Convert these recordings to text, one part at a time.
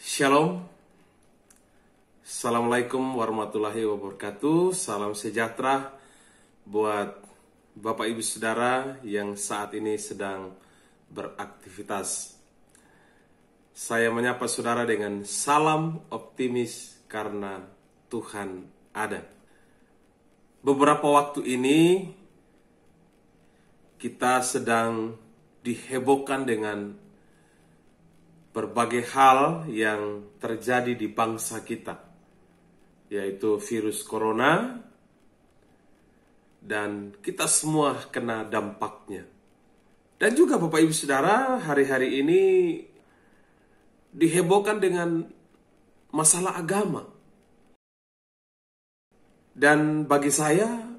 Shalom. Assalamualaikum warahmatullahi wabarakatuh. Salam sejahtera buat Bapak Ibu Saudara yang saat ini sedang beraktivitas. Saya menyapa saudara dengan salam optimis karena Tuhan ada. Beberapa waktu ini kita sedang dihebohkan dengan berbagai hal yang terjadi di bangsa kita, yaitu virus corona, dan kita semua kena dampaknya. Dan juga Bapak Ibu Saudara, hari-hari ini dihebohkan dengan masalah agama. Dan bagi saya,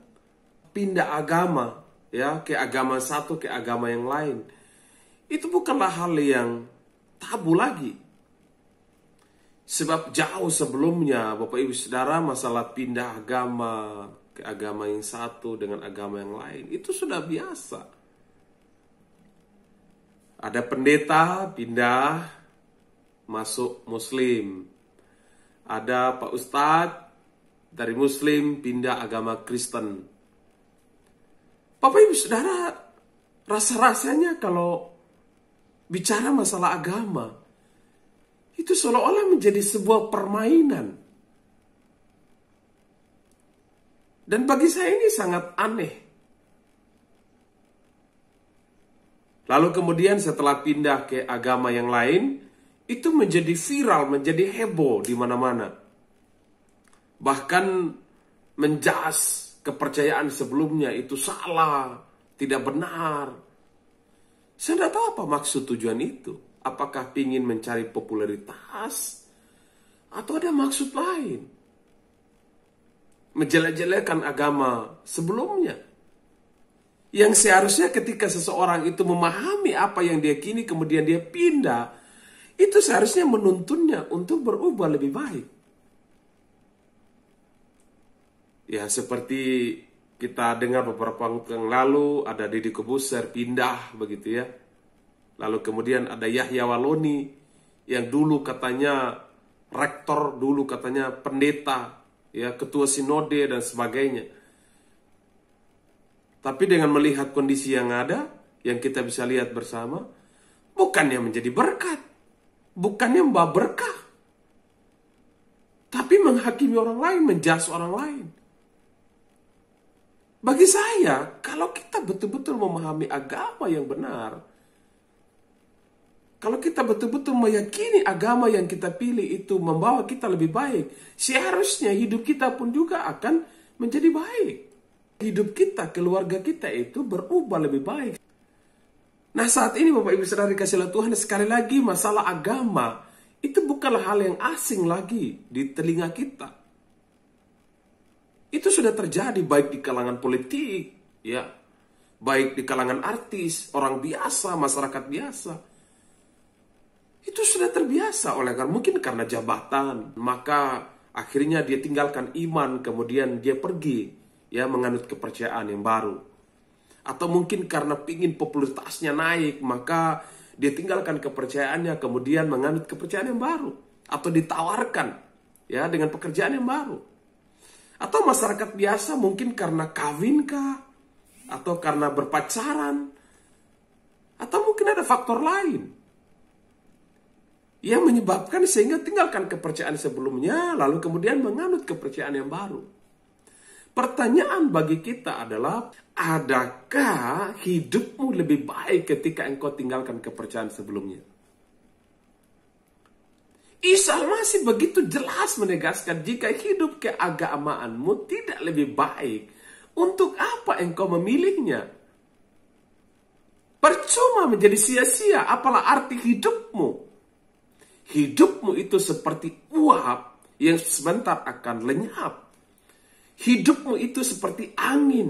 pindah agama ya ke agama satu ke agama yang lain, itu bukanlah hal yang tabu lagi. Sebab jauh sebelumnya Bapak Ibu Saudara, masalah pindah agama ke agama yang satu dengan agama yang lain itu sudah biasa. Ada pendeta pindah masuk Muslim. Ada Pak Ustadz dari Muslim pindah agama Kristen. Bapak Ibu Saudara, rasa-rasanya kalau bicara masalah agama, itu seolah-olah menjadi sebuah permainan. Dan bagi saya ini sangat aneh. Lalu kemudian setelah pindah ke agama yang lain, itu menjadi viral, menjadi heboh di mana-mana. Bahkan menjas kepercayaan sebelumnya itu salah, tidak benar. Saya tidak tahu apa maksud tujuan itu. Apakah ingin mencari popularitas? Atau ada maksud lain? Menjelek-jelekan agama sebelumnya. Yang seharusnya ketika seseorang itu memahami apa yang dia kini kemudian dia pindah, itu seharusnya menuntunnya untuk berubah lebih baik. Ya, seperti kita dengar beberapa waktu yang lalu ada Deddy Corbuzier pindah begitu ya. Lalu kemudian ada Yahya Waloni yang dulu katanya rektor, dulu katanya pendeta, ya, ketua sinode dan sebagainya. Tapi dengan melihat kondisi yang ada, yang kita bisa lihat bersama, bukannya menjadi berkat, bukannya membawa berkah, tapi menghakimi orang lain, menjudge orang lain. Bagi saya, kalau kita betul-betul memahami agama yang benar, kalau kita betul-betul meyakini agama yang kita pilih itu membawa kita lebih baik, seharusnya hidup kita pun juga akan menjadi baik. Hidup kita, keluarga kita itu berubah lebih baik. Nah, saat ini Bapak Ibu Saudara dikasihi Tuhan, sekali lagi masalah agama itu bukanlah hal yang asing lagi di telinga kita. Itu sudah terjadi baik di kalangan politik, ya, baik di kalangan artis, orang biasa, masyarakat biasa. Itu sudah terbiasa oleh karena mungkin karena jabatan, maka akhirnya dia tinggalkan iman, kemudian dia pergi, ya, menganut kepercayaan yang baru. Atau mungkin karena pingin popularitasnya naik, maka dia tinggalkan kepercayaannya, kemudian menganut kepercayaan yang baru. Atau ditawarkan, ya, dengan pekerjaan yang baru. Atau masyarakat biasa mungkin karena kawin kah? Atau karena berpacaran? Atau mungkin ada faktor lain yang menyebabkan sehingga tinggalkan kepercayaan sebelumnya, lalu kemudian menganut kepercayaan yang baru. Pertanyaan bagi kita adalah, adakah hidupmu lebih baik ketika engkau tinggalkan kepercayaan sebelumnya? Isa masih begitu jelas menegaskan, jika hidup keagamaanmu tidak lebih baik, untuk apa engkau memilihnya? Percuma, menjadi sia-sia, apalah arti hidupmu? Hidupmu itu seperti uap yang sebentar akan lenyap. Hidupmu itu seperti angin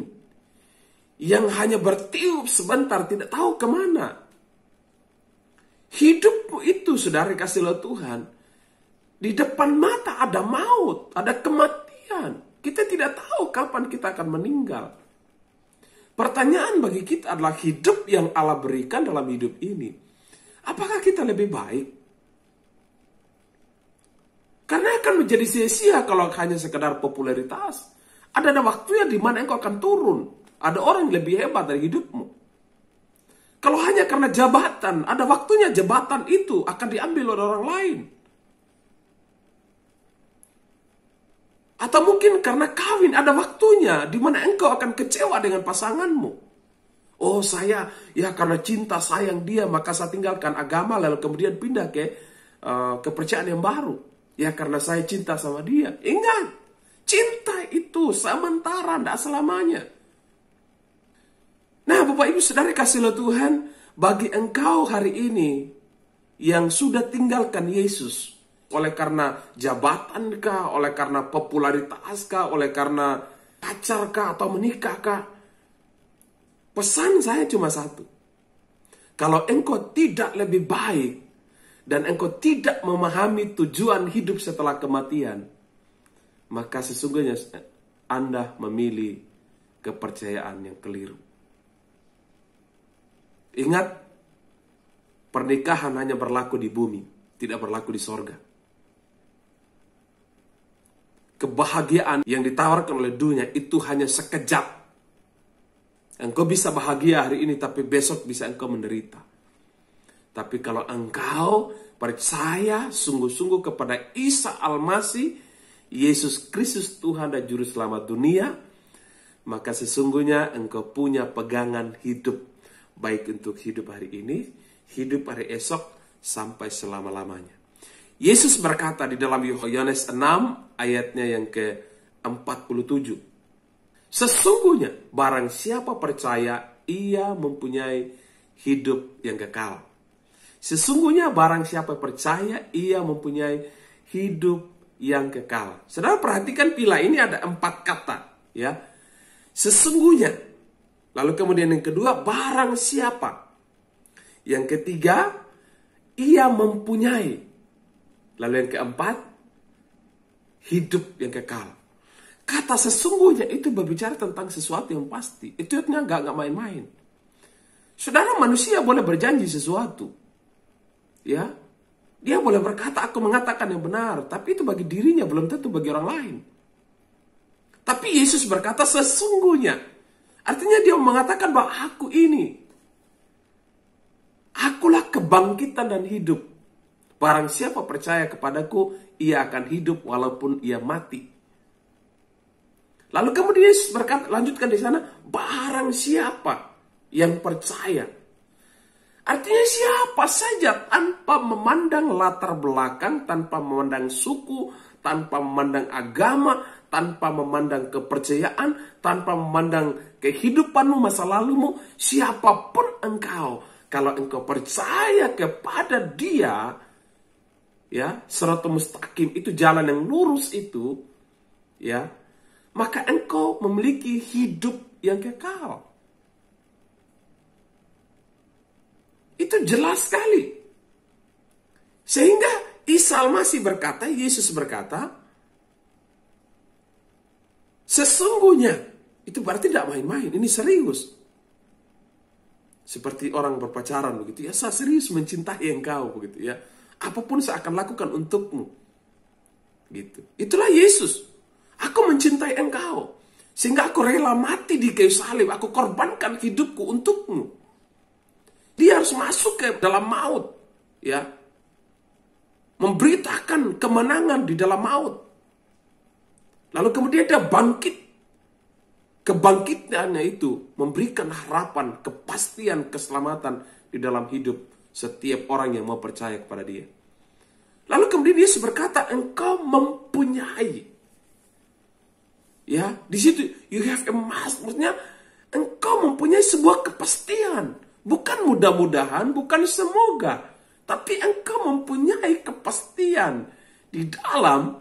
yang hanya bertiup sebentar, tidak tahu kemana. Hidupmu itu, saudara kasih Tuhan, di depan mata ada maut, ada kematian. Kita tidak tahu kapan kita akan meninggal. Pertanyaan bagi kita adalah, hidup yang Allah berikan dalam hidup ini, apakah kita lebih baik? Karena akan menjadi sia-sia kalau hanya sekedar popularitas. Ada waktunya di mana engkau akan turun. Ada orang yang lebih hebat dari hidupmu. Kalau hanya karena jabatan, ada waktunya jabatan itu akan diambil oleh orang lain. Atau mungkin karena kawin, ada waktunya di mana engkau akan kecewa dengan pasanganmu. Oh saya, ya karena cinta sayang dia, maka saya tinggalkan agama lalu kemudian pindah ke kepercayaan yang baru. Ya karena saya cinta sama dia. Ingat, cinta itu sementara, tidak selamanya. Nah Bapak Ibu Saudara kasih Tuhan, bagi engkau hari ini yang sudah tinggalkan Yesus, oleh karena jabatan kah, oleh karena popularitas kah, oleh karena pacar kah, atau menikah kah, pesan saya cuma satu. Kalau engkau tidak lebih baik, dan engkau tidak memahami tujuan hidup setelah kematian, maka sesungguhnya Anda memilih kepercayaan yang keliru. Ingat, pernikahan hanya berlaku di bumi, tidak berlaku di sorga. Kebahagiaan yang ditawarkan oleh dunia itu hanya sekejap. Engkau bisa bahagia hari ini, tapi besok bisa engkau menderita. Tapi kalau engkau percaya sungguh-sungguh kepada Isa Al-Masih, Yesus Kristus Tuhan dan Juru Selamat dunia, maka sesungguhnya engkau punya pegangan hidup. Baik untuk hidup hari ini, hidup hari esok, sampai selama-lamanya. Yesus berkata di dalam Yohanes 6 ayatnya yang ke-47. Sesungguhnya barang siapa percaya, ia mempunyai hidup yang kekal. Sesungguhnya barang siapa percaya, ia mempunyai hidup yang kekal. Saudara perhatikan pila ini ada 4 kata. Ya, sesungguhnya. Lalu kemudian yang kedua, barang siapa. Yang ketiga, ia mempunyai. Lalu yang keempat, hidup yang kekal. Kata sesungguhnya itu berbicara tentang sesuatu yang pasti. Itu artinya nggak main-main. Saudara, manusia boleh berjanji sesuatu. Ya, dia boleh berkata, aku mengatakan yang benar. Tapi itu bagi dirinya, belum tentu bagi orang lain. Tapi Yesus berkata sesungguhnya. Artinya dia mengatakan bahwa aku ini, akulah kebangkitan dan hidup. Barang siapa percaya kepadaku, ia akan hidup walaupun ia mati. Lalu kemudian Yesus berkata, lanjutkan di sana, barang siapa yang percaya. Artinya siapa saja tanpa memandang latar belakang, tanpa memandang suku, tanpa memandang agama, tanpa memandang kepercayaan, tanpa memandang kehidupanmu, masa lalumu, siapapun engkau, kalau engkau percaya kepada Dia, ya, siratal mustaqim itu jalan yang lurus itu, ya, maka engkau memiliki hidup yang kekal. Itu jelas sekali. Sehingga Isa Al-Masih berkata, Yesus berkata, sesungguhnya, itu berarti tidak main-main, ini serius. Seperti orang berpacaran begitu ya, saya serius mencintai engkau begitu ya. Apapun saya akan lakukan untukmu. Gitu. Itulah Yesus. Aku mencintai engkau. Sehingga aku rela mati di kayu salib, aku korbankan hidupku untukmu. Dia harus masuk ke dalam maut, ya. Memberitakan kemenangan di dalam maut. Lalu kemudian dia bangkit. Kebangkitannya itu memberikan harapan, kepastian, keselamatan di dalam hidup setiap orang yang mau percaya kepada dia. Lalu kemudian Yesus berkata, engkau mempunyai. Ya, di situ you have a must, maksudnya engkau mempunyai sebuah kepastian. Bukan mudah-mudahan, bukan semoga. Tapi engkau mempunyai kepastian di dalam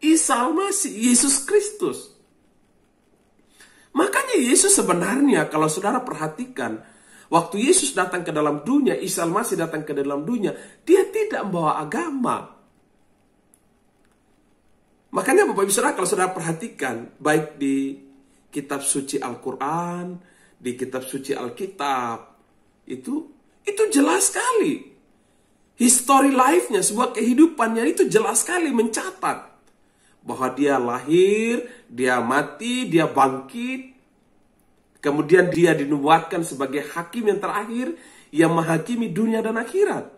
Isa Al-Masih, Yesus Kristus. Makanya Yesus sebenarnya, kalau saudara perhatikan, waktu Yesus datang ke dalam dunia, Isa Al-Masih datang ke dalam dunia, dia tidak membawa agama. Makanya Bapak Ibu Saudara, kalau saudara perhatikan, baik di kitab suci Al-Quran, di kitab suci Alkitab, itu jelas sekali. History life-nya, sebuah kehidupannya itu jelas sekali mencatat bahwa dia lahir, dia mati, dia bangkit. Kemudian dia dinubuatkan sebagai hakim yang terakhir yang menghakimi dunia dan akhirat.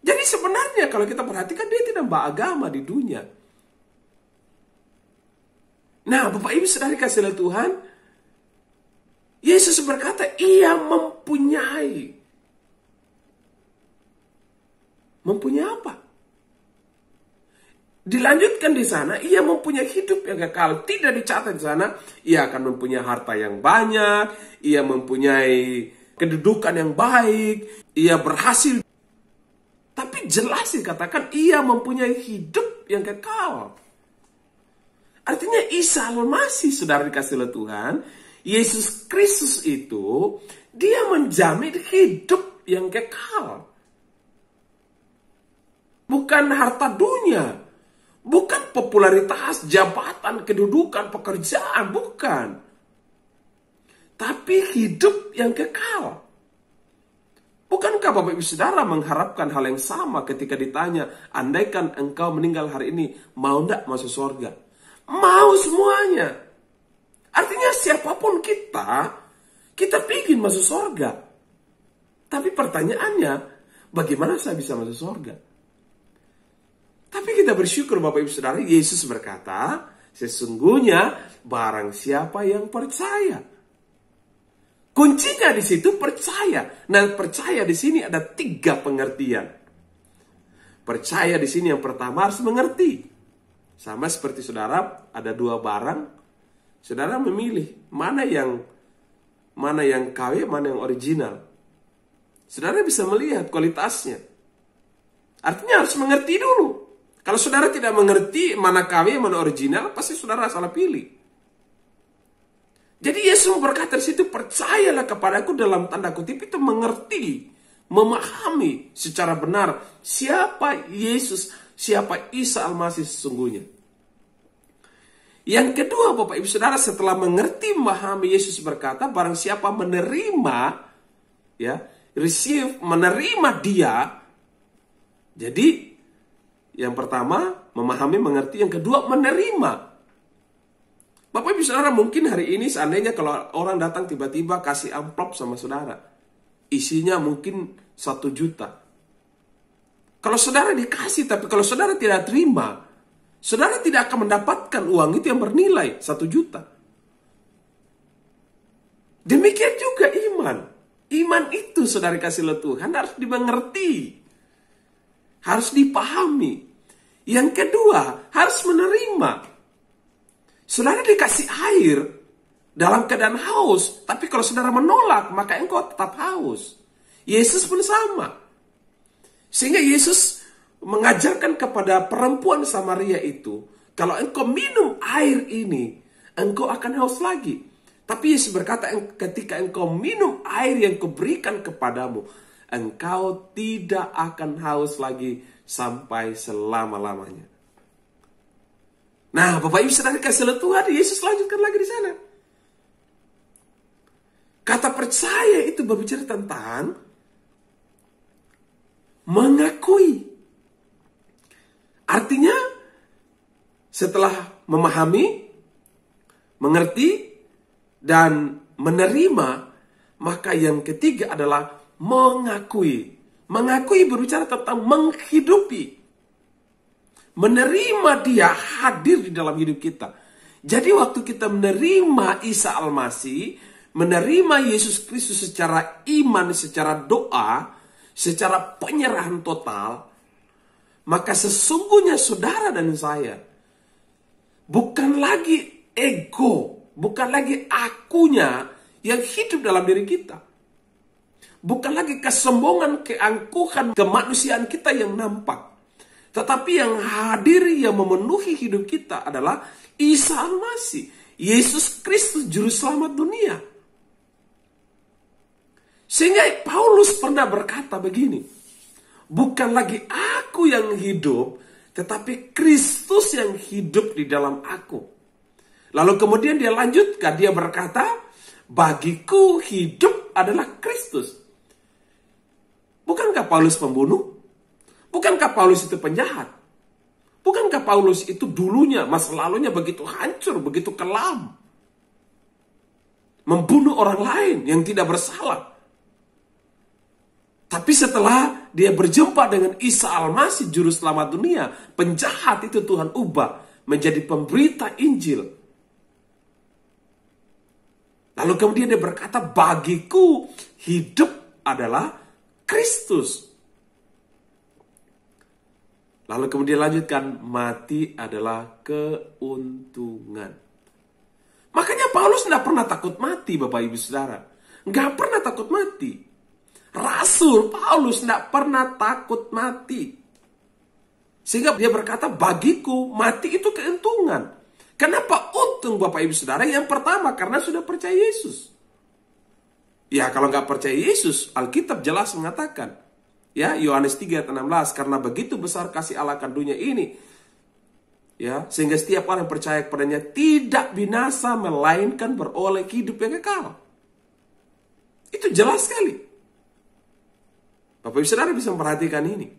Jadi sebenarnya kalau kita perhatikan dia tidak beragama di dunia. Nah, Bapak Ibu Saudara kasih oleh Tuhan, Yesus berkata ia mempunyai apa? Dilanjutkan di sana, ia mempunyai hidup yang kekal. Tidak dicatat di sana, ia akan mempunyai harta yang banyak, ia mempunyai kedudukan yang baik, ia berhasil. Tapi jelas dikatakan ia mempunyai hidup yang kekal. Artinya Isa Al-Masih, saudara dikasih oleh Tuhan, Yesus Kristus itu, dia menjamin hidup yang kekal. Bukan harta dunia, bukan popularitas, jabatan, kedudukan, pekerjaan, bukan. Tapi hidup yang kekal. Bukankah Bapak Ibu Saudara mengharapkan hal yang sama ketika ditanya, andaikan engkau meninggal hari ini, mau enggak masuk surga? Mau semuanya. Artinya siapapun kita ingin masuk surga. Tapi pertanyaannya, bagaimana saya bisa masuk surga? Tapi kita bersyukur Bapak Ibu Saudara, Yesus berkata, sesungguhnya barang siapa yang percaya. Kuncinya di situ percaya. Nah, percaya di sini ada 3 pengertian. Percaya di sini yang pertama harus mengerti. Sama seperti saudara, ada 2 barang. Saudara memilih mana yang KW, mana yang original. Saudara bisa melihat kualitasnya. Artinya harus mengerti dulu. Kalau saudara tidak mengerti mana KW, mana original, pasti saudara salah pilih. Jadi Yesus berkata di situ, percayalah kepadaku, dalam tanda kutip itu mengerti, memahami secara benar siapa Yesus, siapa Isa Al-Masih sesungguhnya. Yang kedua Bapak Ibu Saudara, setelah mengerti, memahami, Yesus berkata, barang siapa menerima, menerima dia. Jadi yang pertama memahami, mengerti, yang kedua menerima. Bapak Ibu Saudara, mungkin hari ini seandainya kalau orang datang tiba-tiba kasih amplop sama saudara, isinya mungkin 1 juta. Kalau saudara dikasih, tapi kalau saudara tidak terima, saudara tidak akan mendapatkan uang itu yang bernilai 1 juta. Demikian juga iman. Iman itu saudara kasih oleh Tuhan harus dimengerti, harus dipahami. Yang kedua, harus menerima. Saudara dikasih air dalam keadaan haus, tapi kalau saudara menolak, maka engkau tetap haus. Yesus pun sama. Sehingga Yesus mengajarkan kepada perempuan Samaria itu, kalau engkau minum air ini, engkau akan haus lagi. Tapi Yesus berkata, ketika engkau minum air yang kuberikan kepadamu, engkau tidak akan haus lagi sampai selama-lamanya. Nah, Bapak Ibu Saudara kasih oleh Tuhan, Yesus lanjutkan lagi di sana. Kata percaya itu berbicara tentang mengakui. Artinya, setelah memahami, mengerti, dan menerima, maka yang ketiga adalah mengakui. Mengakui berbicara tentang menghidupi. Menerima dia hadir di dalam hidup kita. Jadi waktu kita menerima Isa Al-Masih, menerima Yesus Kristus secara iman, secara doa, secara penyerahan total, maka sesungguhnya saudara dan saya bukan lagi ego, bukan lagi akunya yang hidup dalam diri kita. Bukan lagi kesombongan, keangkuhan, kemanusiaan kita yang nampak. Tetapi yang hadir, yang memenuhi hidup kita adalah Isa Al-Masih, Yesus Kristus Juru Selamat dunia. Sehingga Paulus pernah berkata begini, bukan lagi aku yang hidup, tetapi Kristus yang hidup di dalam aku. Lalu kemudian dia lanjutkan, dia berkata, bagiku hidup adalah Kristus. Bukankah Paulus pembunuh? Bukankah Paulus itu penjahat? Bukankah Paulus itu dulunya, masa lalunya begitu hancur, begitu kelam? Membunuh orang lain yang tidak bersalah. Tapi setelah dia berjumpa dengan Isa Al-Masih, Juru Selamat dunia, penjahat itu Tuhan ubah menjadi pemberita Injil. Lalu kemudian dia berkata, bagiku hidup adalah Kristus. Lalu kemudian lanjutkan, mati adalah keuntungan. Makanya Paulus tidak pernah takut mati, Bapak Ibu Saudara. Nggak pernah takut mati. Rasul Paulus tidak pernah takut mati. Sehingga dia berkata, bagiku mati itu keuntungan. Kenapa untung Bapak Ibu Saudara? Yang pertama, karena sudah percaya Yesus. Ya, kalau nggak percaya Yesus, Alkitab jelas mengatakan, ya, Yohanes 3 ayat 16, karena begitu besar kasih Allah akan dunia ini, ya, sehingga setiap orang yang percaya kepadanya tidak binasa, melainkan beroleh hidup yang kekal. Itu jelas sekali. Bapak Ibu Saudara bisa memperhatikan ini.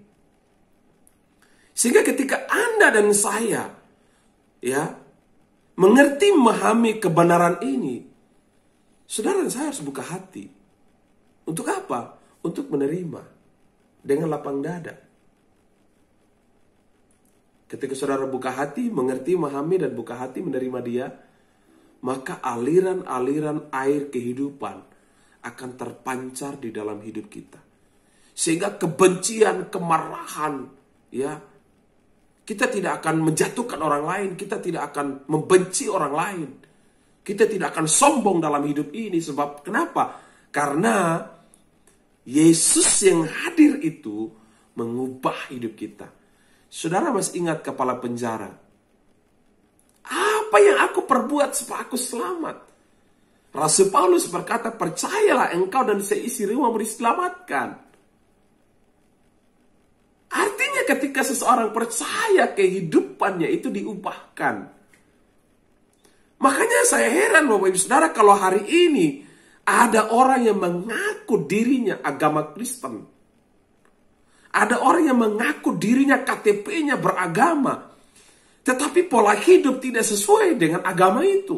Sehingga ketika Anda dan saya, ya, mengerti, memahami kebenaran ini, saudara dan saya harus buka hati. Untuk apa? Untuk menerima dengan lapang dada. Ketika saudara buka hati, mengerti, memahami, dan buka hati menerima dia, maka aliran-aliran air kehidupan akan terpancar di dalam hidup kita. Sehingga kebencian, kemarahan, ya, kita tidak akan menjatuhkan orang lain, kita tidak akan membenci orang lain. Kita tidak akan sombong dalam hidup ini. Sebab kenapa? Karena Yesus yang hadir itu mengubah hidup kita. Saudara masih ingat kepala penjara? Apa yang aku perbuat supaya aku selamat? Rasul Paulus berkata, percayalah engkau dan seisi rumahmu diselamatkan. Artinya ketika seseorang percaya, kehidupannya itu diubahkan. Makanya saya heran Bapak Ibu Saudara, kalau hari ini ada orang yang mengaku dirinya agama Kristen. Ada orang yang mengaku dirinya KTP-nya beragama. Tetapi pola hidup tidak sesuai dengan agama itu.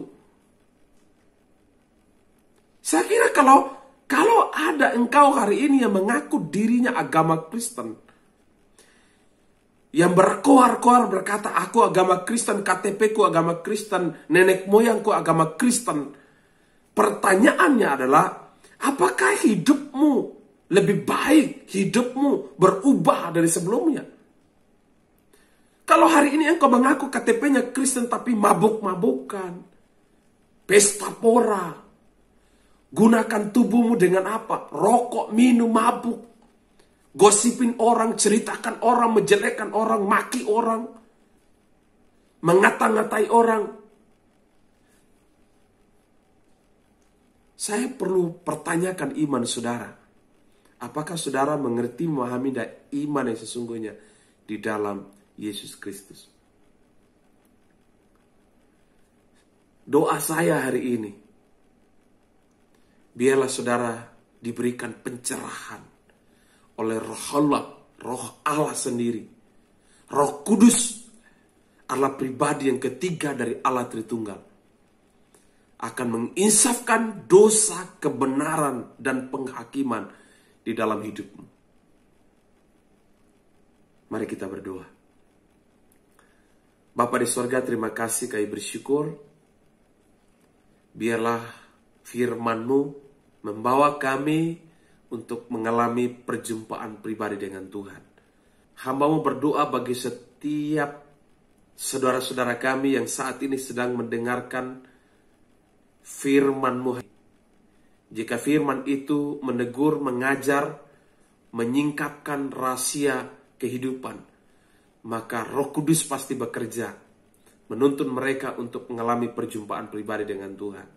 Saya kira kalau ada engkau hari ini yang mengaku dirinya agama Kristen, yang berkoar-koar berkata, aku agama Kristen, KTP ku agama Kristen, nenek moyangku agama Kristen. Pertanyaannya adalah, apakah hidupmu lebih baik, hidupmu berubah dari sebelumnya? Kalau hari ini engkau mengaku KTP-nya Kristen tapi mabuk-mabukan, pesta pora, gunakan tubuhmu dengan apa? Rokok, minum, mabuk. Gosipin orang, ceritakan orang, menjelekkan orang, maki orang, mengata-ngatai orang. Saya perlu pertanyakan iman saudara. Apakah saudara mengerti, memahami dan iman yang sesungguhnya di dalam Yesus Kristus? Doa saya hari ini, biarlah saudara diberikan pencerahan oleh Roh Allah sendiri. Roh Kudus, Allah pribadi yang ketiga dari Allah Tritunggal, akan menginsafkan dosa, kebenaran, dan penghakiman di dalam hidupmu. Mari kita berdoa. Bapa di sorga, terima kasih, kami bersyukur. Biarlah firman-Mu membawa kami untuk mengalami perjumpaan pribadi dengan Tuhan. Hamba-Mu berdoa bagi setiap saudara-saudara kami yang saat ini sedang mendengarkan firman-Mu. Jika firman itu menegur, mengajar, menyingkapkan rahasia kehidupan, maka Roh Kudus pasti bekerja, menuntun mereka untuk mengalami perjumpaan pribadi dengan Tuhan.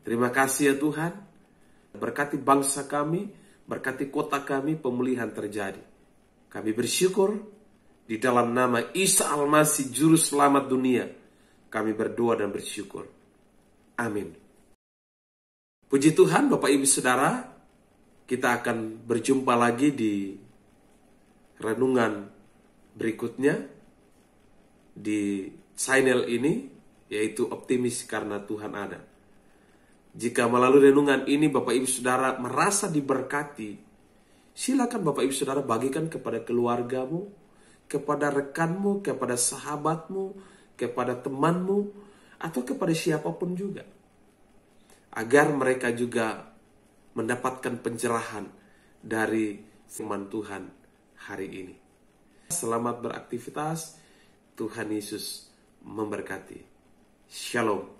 Terima kasih ya Tuhan. Berkati bangsa kami, berkati kota kami, pemulihan terjadi. Kami bersyukur di dalam nama Isa Al-Masih, Juru Selamat dunia. Kami berdoa dan bersyukur. Amin. Puji Tuhan Bapak Ibu Saudara, Kita akan berjumpa lagi di renungan berikutnya di channel ini, yaitu Optimis Karena Tuhan Ada. Jika melalui renungan ini Bapak Ibu Saudara merasa diberkati, silakan Bapak Ibu Saudara bagikan kepada keluargamu, kepada rekanmu, kepada sahabatmu, kepada temanmu, atau kepada siapapun juga, agar mereka juga mendapatkan pencerahan dari firman Tuhan hari ini. Selamat beraktivitas. Tuhan Yesus memberkati. Shalom.